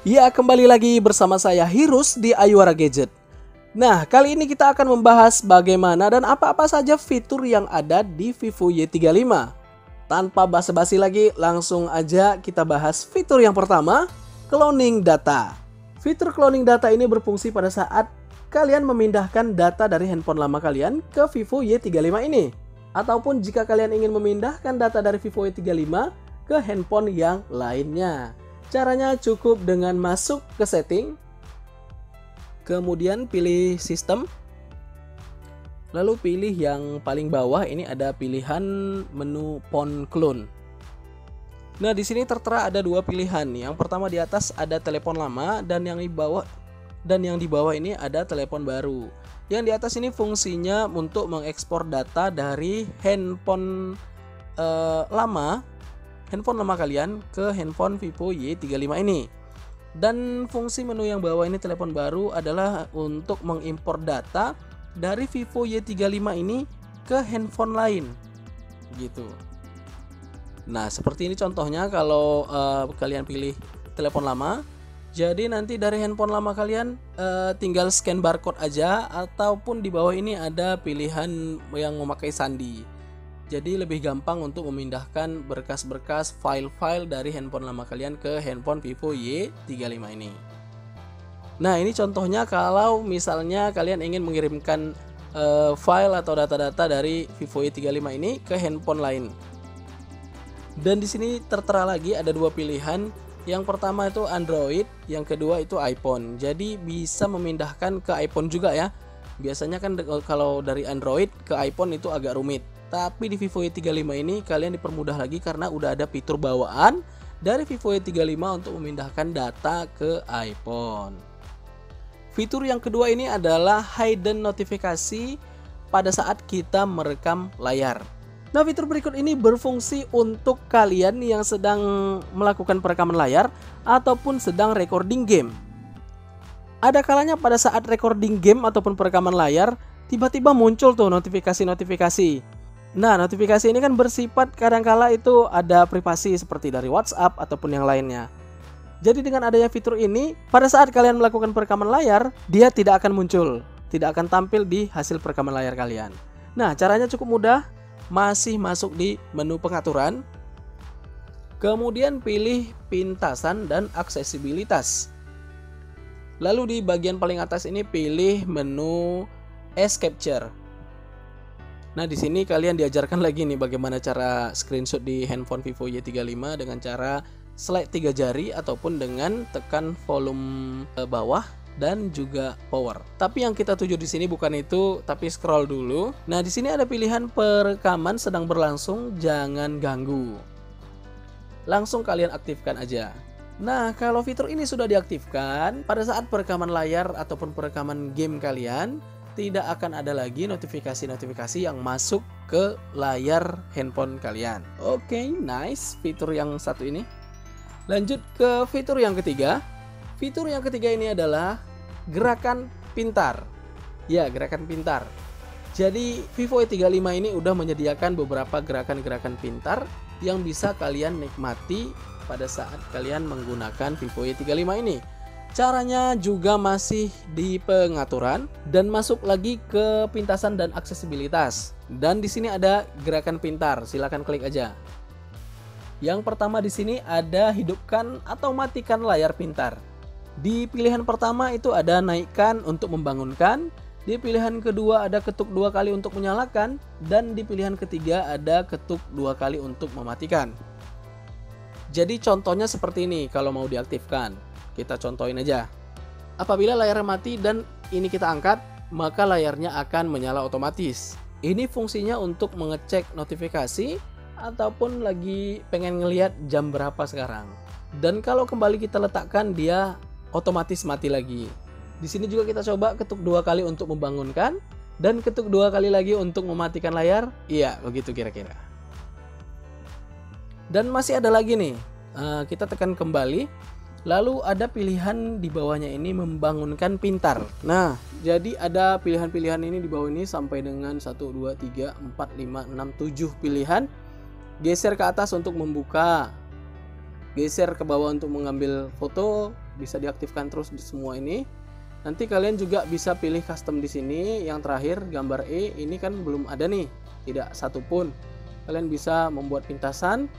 Ya, kembali lagi bersama saya Hirus di Ayuara Gadget. Nah, kali ini kita akan membahas bagaimana dan apa-apa saja fitur yang ada di Vivo Y35. Tanpa basa-basi lagi, langsung aja kita bahas fitur yang pertama, cloning data. Fitur cloning data ini berfungsi pada saat kalian memindahkan data dari handphone lama kalian ke Vivo Y35 ini. Ataupun jika kalian ingin memindahkan data dari Vivo Y35 ke handphone yang lainnya. Caranya cukup dengan masuk ke setting, kemudian pilih sistem, lalu pilih yang paling bawah ini ada pilihan menu phone clone. Nah, di sini tertera ada dua pilihan. Yang pertama di atas ada telepon lama dan yang di bawah ini ada telepon baru. Yang di atas ini fungsinya untuk mengekspor data dari handphone lama kalian ke handphone Vivo Y35 ini. Dan fungsi menu yang bawah ini telepon baru adalah untuk mengimpor data dari Vivo Y35 ini ke handphone lain gitu. Nah, seperti ini contohnya kalau kalian pilih telepon lama. Jadi nanti dari handphone lama kalian tinggal scan barcode aja, ataupun di bawah ini ada pilihan yang memakai sandi. Jadi lebih gampang untuk memindahkan berkas-berkas file-file dari handphone lama kalian ke handphone Vivo Y35 ini. Nah, ini contohnya kalau misalnya kalian ingin mengirimkan file atau data-data dari Vivo Y35 ini ke handphone lain. Dan di sini tertera lagi ada dua pilihan. Yang pertama itu Android, yang kedua itu iPhone. Jadi bisa memindahkan ke iPhone juga ya. Biasanya kan kalau dari Android ke iPhone itu agak rumit. Tapi di Vivo Y35 ini kalian dipermudah lagi karena udah ada fitur bawaan dari Vivo Y35 untuk memindahkan data ke iPhone. Fitur yang kedua ini adalah hidden notifikasi pada saat kita merekam layar. Nah, fitur berikut ini berfungsi untuk kalian yang sedang melakukan perekaman layar ataupun sedang recording game. Ada kalanya pada saat recording game ataupun perekaman layar, tiba-tiba muncul tuh notifikasi-notifikasi. Nah, notifikasi ini kan bersifat kadangkala itu ada privasi seperti dari WhatsApp ataupun yang lainnya. Jadi dengan adanya fitur ini, pada saat kalian melakukan perekaman layar, dia tidak akan muncul, tidak akan tampil di hasil perekaman layar kalian. Nah, caranya cukup mudah, masih masuk di menu pengaturan. Kemudian pilih pintasan dan aksesibilitas. Lalu di bagian paling atas ini pilih menu S Capture. Nah, di sini kalian diajarkan lagi nih bagaimana cara screenshot di handphone Vivo Y35 dengan cara slide 3 jari ataupun dengan tekan volume bawah dan juga power. Tapi yang kita tuju di sini bukan itu, tapi scroll dulu. Nah, di sini ada pilihan perekaman sedang berlangsung, jangan ganggu. Langsung kalian aktifkan aja. Nah, kalau fitur ini sudah diaktifkan, pada saat perekaman layar ataupun perekaman game kalian, tidak akan ada lagi notifikasi-notifikasi yang masuk ke layar handphone kalian. Oke, nice fitur yang satu ini. Lanjut ke fitur yang ketiga. Fitur yang ketiga ini adalah gerakan pintar. Ya, gerakan pintar. Jadi Vivo Y35 ini udah menyediakan beberapa gerakan-gerakan pintar yang bisa kalian nikmati pada saat kalian menggunakan Vivo Y35 ini. Caranya juga masih di pengaturan dan masuk lagi ke pintasan dan aksesibilitas. Dan di sini ada gerakan pintar, silakan klik aja. Yang pertama di sini ada hidupkan atau matikan layar pintar. Di pilihan pertama itu ada naikkan untuk membangunkan, di pilihan kedua ada ketuk 2 kali untuk menyalakan, dan di pilihan ketiga ada ketuk 2 kali untuk mematikan. Jadi contohnya seperti ini kalau mau diaktifkan. Kita contohin aja. Apabila layar mati dan ini kita angkat, maka layarnya akan menyala otomatis. Ini fungsinya untuk mengecek notifikasi ataupun lagi pengen ngelihat jam berapa sekarang. Dan kalau kembali kita letakkan, dia otomatis mati lagi. Di sini juga kita coba ketuk 2 kali untuk membangunkan dan ketuk 2 kali lagi untuk mematikan layar. Iya, begitu kira-kira. Dan masih ada lagi nih. Kita tekan kembali. Lalu ada pilihan di bawahnya ini membangunkan pintar. Nah, jadi ada pilihan-pilihan ini di bawah ini sampai dengan 1, 2, 3, 4, 5, 6, 7 pilihan. Geser ke atas untuk membuka. geser ke bawah untuk mengambil foto, bisa diaktifkan terus di semua ini. Nanti kalian juga bisa pilih custom di sini. Yang terakhir gambar E ini kan belum ada nih, tidak satupun. Kalian bisa membuat pintasan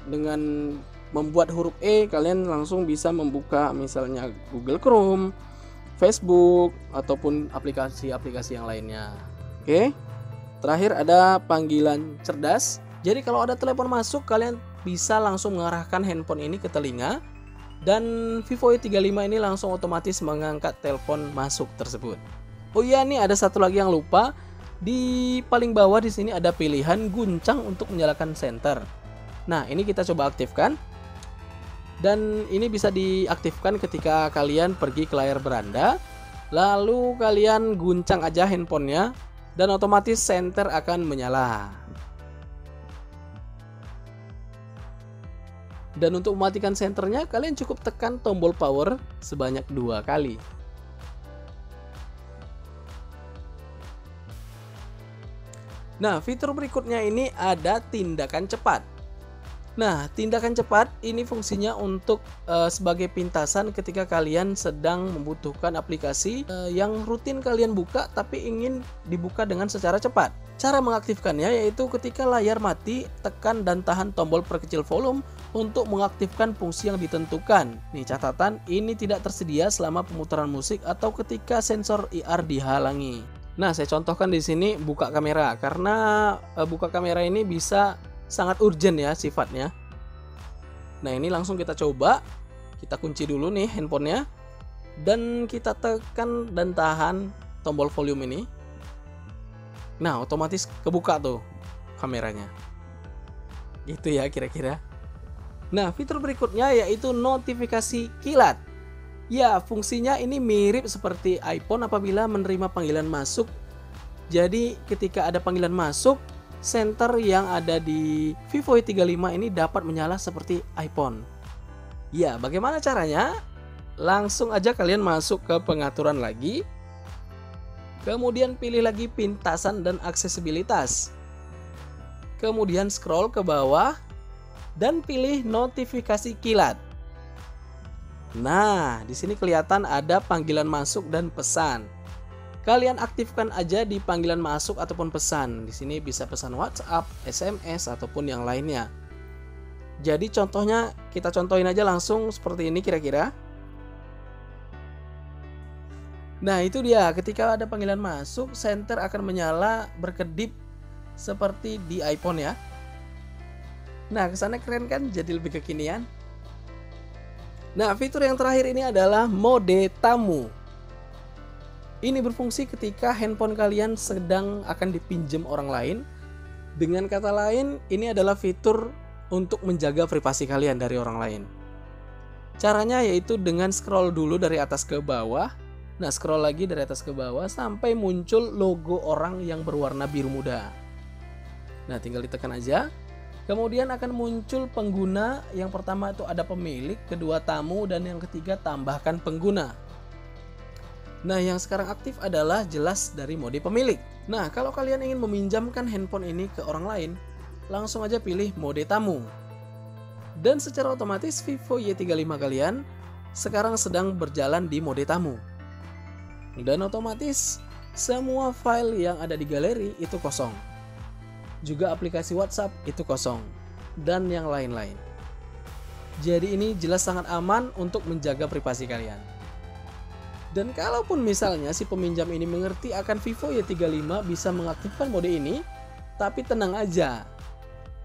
dengan membuat huruf E. Kalian langsung bisa membuka misalnya Google Chrome, Facebook, ataupun aplikasi-aplikasi yang lainnya. Oke. Terakhir ada panggilan cerdas. Jadi kalau ada telepon masuk, kalian bisa langsung mengarahkan handphone ini ke telinga, dan Vivo Y35 ini langsung otomatis mengangkat telepon masuk tersebut. Oh iya, nih ada satu lagi yang lupa. Di paling bawah di sini ada pilihan guncang untuk menyalakan senter. Nah, ini kita coba aktifkan. Dan ini bisa diaktifkan ketika kalian pergi ke layar beranda, lalu kalian guncang aja handphonenya, dan otomatis senter akan menyala. Dan untuk mematikan senternya, kalian cukup tekan tombol power sebanyak 2 kali. Nah, fitur berikutnya ini ada tindakan cepat. Nah, tindakan cepat ini fungsinya untuk sebagai pintasan ketika kalian sedang membutuhkan aplikasi yang rutin kalian buka tapi ingin dibuka dengan secara cepat. Cara mengaktifkannya yaitu ketika layar mati, tekan dan tahan tombol perkecil volume untuk mengaktifkan fungsi yang ditentukan. Nih catatan, ini tidak tersedia selama pemutaran musik atau ketika sensor IR dihalangi. Nah, saya contohkan di sini buka kamera, karena buka kamera ini bisa sangat urgent ya sifatnya. Nah, ini langsung kita coba. Kita kunci dulu nih handphonenya, dan kita tekan dan tahan tombol volume ini. Nah, otomatis kebuka tuh kameranya. Gitu ya kira-kira. Nah, fitur berikutnya yaitu notifikasi kilat. Ya, fungsinya ini mirip seperti iPhone apabila menerima panggilan masuk. Jadi ketika ada panggilan masuk, senter yang ada di Vivo Y35 ini dapat menyala seperti iPhone. Ya, bagaimana caranya? Langsung aja kalian masuk ke pengaturan lagi. Kemudian pilih lagi pintasan dan aksesibilitas. Kemudian scroll ke bawah dan pilih notifikasi kilat. Nah, di sini kelihatan ada panggilan masuk dan pesan. Kalian aktifkan aja di panggilan masuk ataupun pesan. Di sini bisa pesan WhatsApp, SMS, ataupun yang lainnya. Jadi contohnya kita contohin aja langsung seperti ini kira-kira. Nah, itu dia, ketika ada panggilan masuk, senter akan menyala berkedip seperti di iPhone ya. Nah, kesannya keren kan? Jadi lebih kekinian. Nah, fitur yang terakhir ini adalah mode tamu. Ini berfungsi ketika handphone kalian sedang akan dipinjam orang lain. Dengan kata lain, ini adalah fitur untuk menjaga privasi kalian dari orang lain. Caranya yaitu dengan scroll dulu dari atas ke bawah. Nah, scroll lagi dari atas ke bawah sampai muncul logo orang yang berwarna biru muda. Nah, tinggal ditekan aja. Kemudian akan muncul pengguna. Yang pertama itu ada pemilik, kedua tamu, dan yang ketiga tambahkan pengguna. Nah, yang sekarang aktif adalah jelas dari mode pemilik. Nah, kalau kalian ingin meminjamkan handphone ini ke orang lain, langsung aja pilih mode tamu. Dan secara otomatis Vivo Y35 kalian sekarang sedang berjalan di mode tamu. Dan otomatis semua file yang ada di galeri itu kosong. Juga aplikasi WhatsApp itu kosong. Dan yang lain-lain. Jadi ini jelas sangat aman untuk menjaga privasi kalian. Dan kalaupun misalnya si peminjam ini mengerti akan Vivo Y35 bisa mengaktifkan mode ini, tapi tenang aja.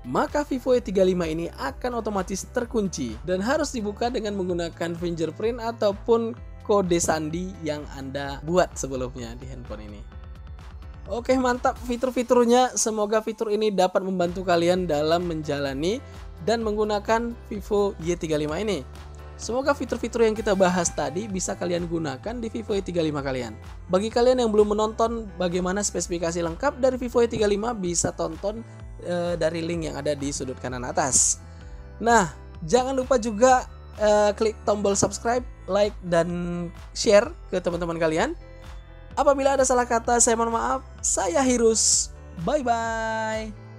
Maka Vivo Y35 ini akan otomatis terkunci dan harus dibuka dengan menggunakan fingerprint ataupun kode sandi yang Anda buat sebelumnya di handphone ini. Oke, mantap fitur-fiturnya. Semoga fitur ini dapat membantu kalian dalam menjalani dan menggunakan Vivo Y35 ini. Semoga fitur-fitur yang kita bahas tadi bisa kalian gunakan di Vivo Y35 kalian. Bagi kalian yang belum menonton bagaimana spesifikasi lengkap dari Vivo Y35, bisa tonton dari link yang ada di sudut kanan atas. Nah, jangan lupa juga klik tombol subscribe, like, dan share ke teman-teman kalian. Apabila ada salah kata, saya mohon maaf. Saya Hirus. Bye-bye.